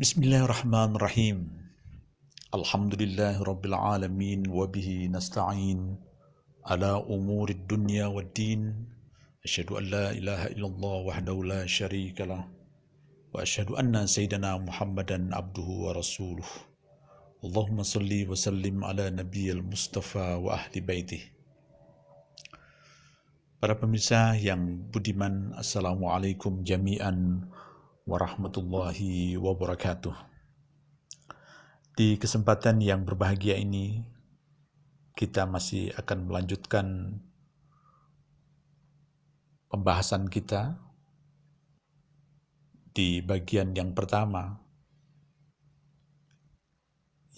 Bismillahirrahmanirrahim. Alhamdulillahi rabbil alamin wa bihi nasta'in ala umurid dunya waddin. Asyhadu an la ilaha illallah wahdahu la syarika lah wa asyhadu anna sayyidina Muhammadan abduhu wa rasuluh. Allahumma salli wa sallim ala nabiyyil mustafa wa ahli baitih. Para pemirsa yang budiman, assalamualaikum jami'an warahmatullahi wabarakatuh. Di kesempatan yang berbahagia ini, kita masih akan melanjutkan pembahasan kita di bagian yang pertama,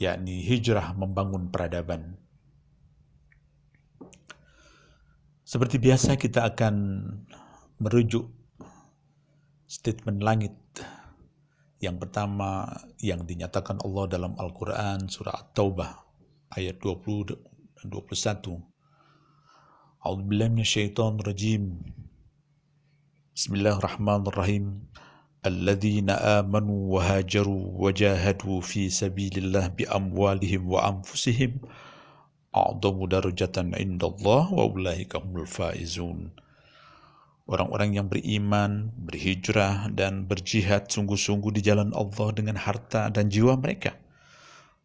yakni hijrah membangun peradaban. Seperti biasa, kita akan merujuk statement langit yang pertama yang dinyatakan Allah dalam Al-Quran surah At-Taubah ayat 20 dan 21. A'udzubillahi minasyaitonir rajim. Bismillahirrahmanirrahim. Alladzina amanu wa hajaru wa jahadu fi sabilillah bi amwalihim wa anfusihim a'dhamu darajatan indallah wa ulaika humul faizun. Orang-orang yang beriman, berhijrah, dan berjihad sungguh-sungguh di jalan Allah dengan harta dan jiwa mereka.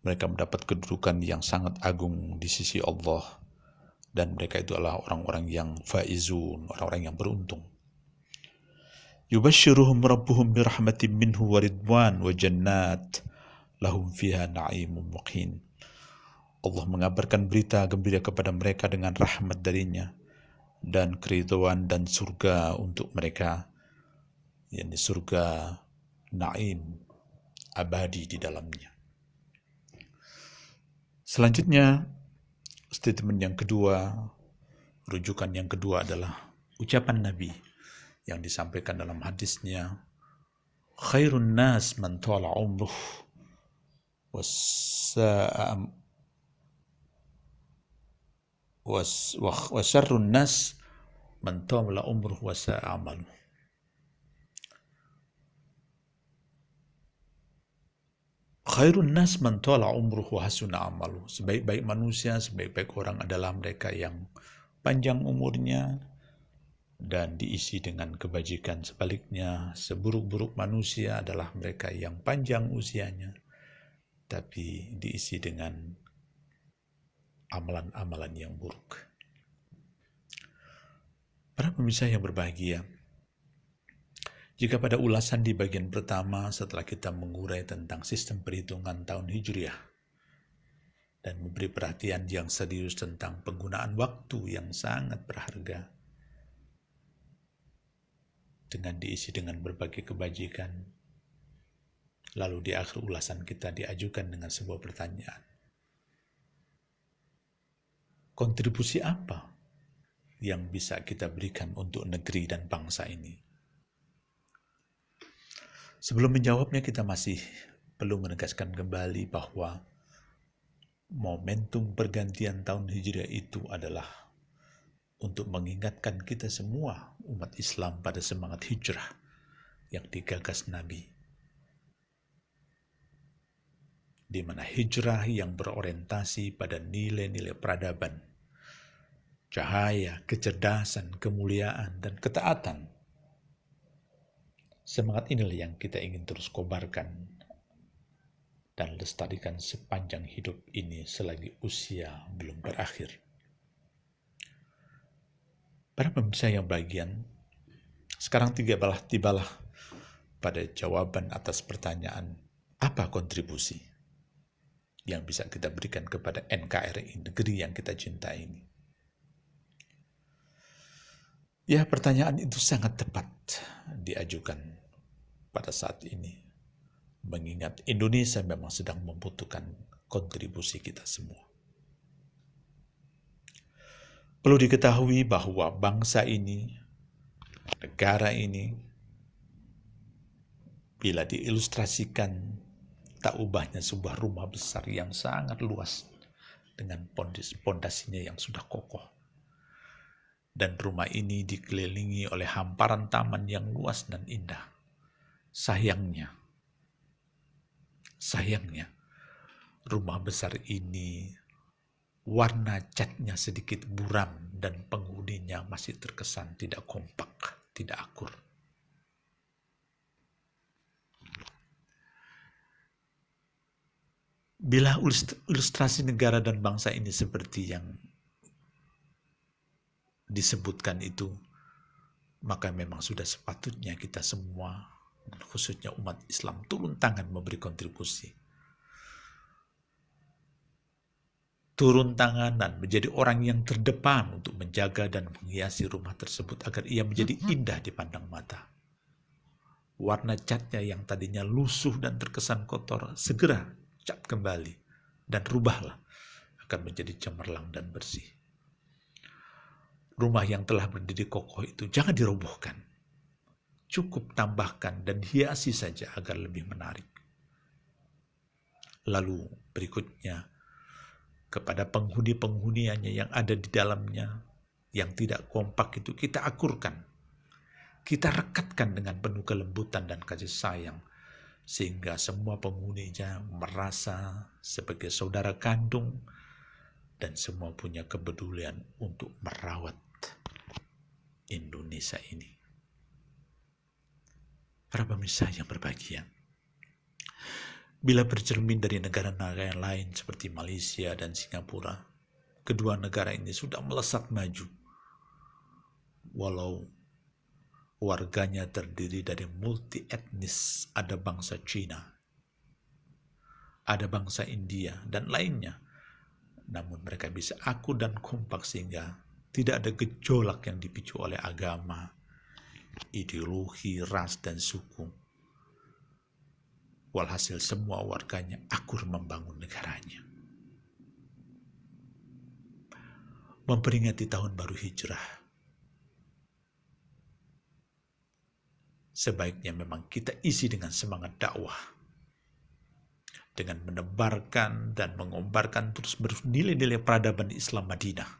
Mereka mendapat kedudukan yang sangat agung di sisi Allah. Dan mereka itu adalah orang-orang yang faizun, orang-orang yang beruntung. Yubashshiruhum rabbuhum birahmatin minhu wa ridwan wa jannat lahum fiha na'imun muqin. Allah mengabarkan berita gembira kepada mereka dengan rahmat darinya dan keridhaan dan surga untuk mereka, yakni surga na'im abadi di dalamnya. Selanjutnya, statement yang kedua, rujukan yang kedua adalah ucapan Nabi yang disampaikan dalam hadisnya, khairun nas man tala umruh wa syarrun nas man tala umruh wa sa'a amaluh. Khairun nas man tala umruh wa hasuna amaluh. Sebaik-baik manusia, sebaik-baik orang adalah mereka yang panjang umurnya dan diisi dengan kebajikan. Sebaliknya, seburuk-buruk manusia adalah mereka yang panjang usianya tapi diisi dengan amalan-amalan yang buruk. Para pemirsa yang berbahagia, jika pada ulasan di bagian pertama setelah kita mengurai tentang sistem perhitungan tahun Hijriah dan memberi perhatian yang serius tentang penggunaan waktu yang sangat berharga dengan diisi dengan berbagai kebajikan, lalu di akhir ulasan kita diajukan dengan sebuah pertanyaan. Kontribusi apa yang bisa kita berikan untuk negeri dan bangsa ini? Sebelum menjawabnya, kita masih perlu menegaskan kembali bahwa momentum pergantian tahun Hijriah itu adalah untuk mengingatkan kita semua umat Islam pada semangat hijrah yang digagas Nabi, di mana hijrah yang berorientasi pada nilai-nilai peradaban, cahaya, kecerdasan, kemuliaan, dan ketaatan. Semangat inilah yang kita ingin terus kobarkan dan lestarikan sepanjang hidup ini selagi usia belum berakhir. Para pemirsa yang bahagian, sekarang tibalah pada jawaban atas pertanyaan, apa kontribusi yang bisa kita berikan kepada NKRI, negeri yang kita cintai ini? Ya, pertanyaan itu sangat tepat diajukan pada saat ini, mengingat Indonesia memang sedang membutuhkan kontribusi kita semua. Perlu diketahui bahwa bangsa ini, negara ini, bila diilustrasikan tak ubahnya sebuah rumah besar yang sangat luas dengan pondasinya yang sudah kokoh. Dan rumah ini dikelilingi oleh hamparan taman yang luas dan indah. Sayangnya, Sayangnya, rumah besar ini warna catnya sedikit buram dan penghuninya masih terkesan tidak kompak, tidak akur. Bila ilustrasi negara dan bangsa ini seperti yang disebutkan itu, maka memang sudah sepatutnya kita semua, khususnya umat Islam, turun tangan memberi kontribusi. Turun tangan dan menjadi orang yang terdepan untuk menjaga dan menghiasi rumah tersebut agar ia menjadi indah dipandang mata. Warna catnya yang tadinya lusuh dan terkesan kotor, segera cat kembali dan rubahlah akan menjadi cemerlang dan bersih. Rumah yang telah berdiri kokoh itu jangan dirobohkan. Cukup tambahkan dan hiasi saja agar lebih menarik. Lalu berikutnya, kepada penghuni-penghuniannya yang ada di dalamnya, yang tidak kompak itu kita akurkan. Kita rekatkan dengan penuh kelembutan dan kasih sayang, sehingga semua penghuninya merasa sebagai saudara kandung dan semua punya kepedulian untuk merawat Indonesia ini. Para pemirsa yang berbahagia, bila bercermin dari negara-negara yang lain seperti Malaysia dan Singapura, kedua negara ini sudah melesat maju. Walau warganya terdiri dari multi etnis, ada bangsa Cina, ada bangsa India, dan lainnya. Namun mereka bisa akur dan kompak sehingga tidak ada gejolak yang dipicu oleh agama, ideologi, ras, dan suku. Walhasil semua warganya akur membangun negaranya. Memperingati tahun baru hijrah, sebaiknya memang kita isi dengan semangat dakwah, dengan menebarkan dan mengombarkan terus nilai-nilai peradaban Islam Madinah.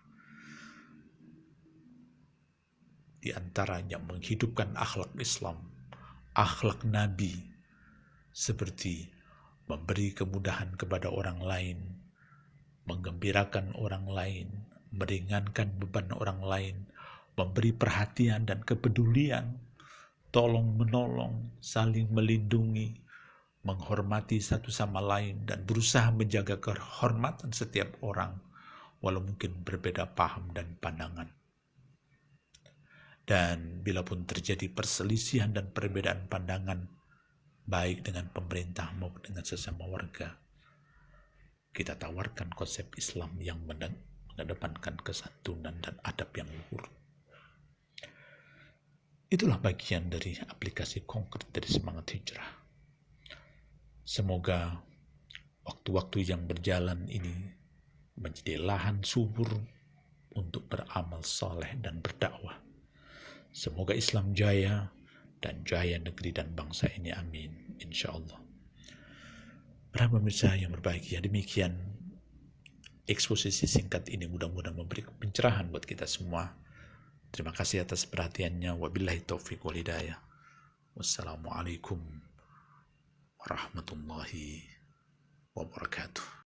Di antaranya menghidupkan akhlak Islam, akhlak Nabi, seperti memberi kemudahan kepada orang lain, menggembirakan orang lain, meringankan beban orang lain, memberi perhatian dan kepedulian, tolong menolong, saling melindungi, menghormati satu sama lain, dan berusaha menjaga kehormatan setiap orang, walau mungkin berbeda paham dan pandangan. Dan bila pun terjadi perselisihan dan perbedaan pandangan, baik dengan pemerintah maupun dengan sesama warga, kita tawarkan konsep Islam yang mengedepankan kesantunan dan adab yang luhur. Itulah bagian dari aplikasi konkret dari semangat hijrah. Semoga waktu-waktu yang berjalan ini menjadi lahan subur untuk beramal saleh dan berdakwah. Semoga Islam jaya dan jaya negeri dan bangsa ini, amin, insya Allah. Para pemirsa yang berbahagia, demikian eksposisi singkat ini, mudah-mudahan memberi pencerahan buat kita semua. Terima kasih atas perhatiannya. Wabillahi taufiq wal hidayah. Wassalamualaikum warahmatullahi wabarakatuh.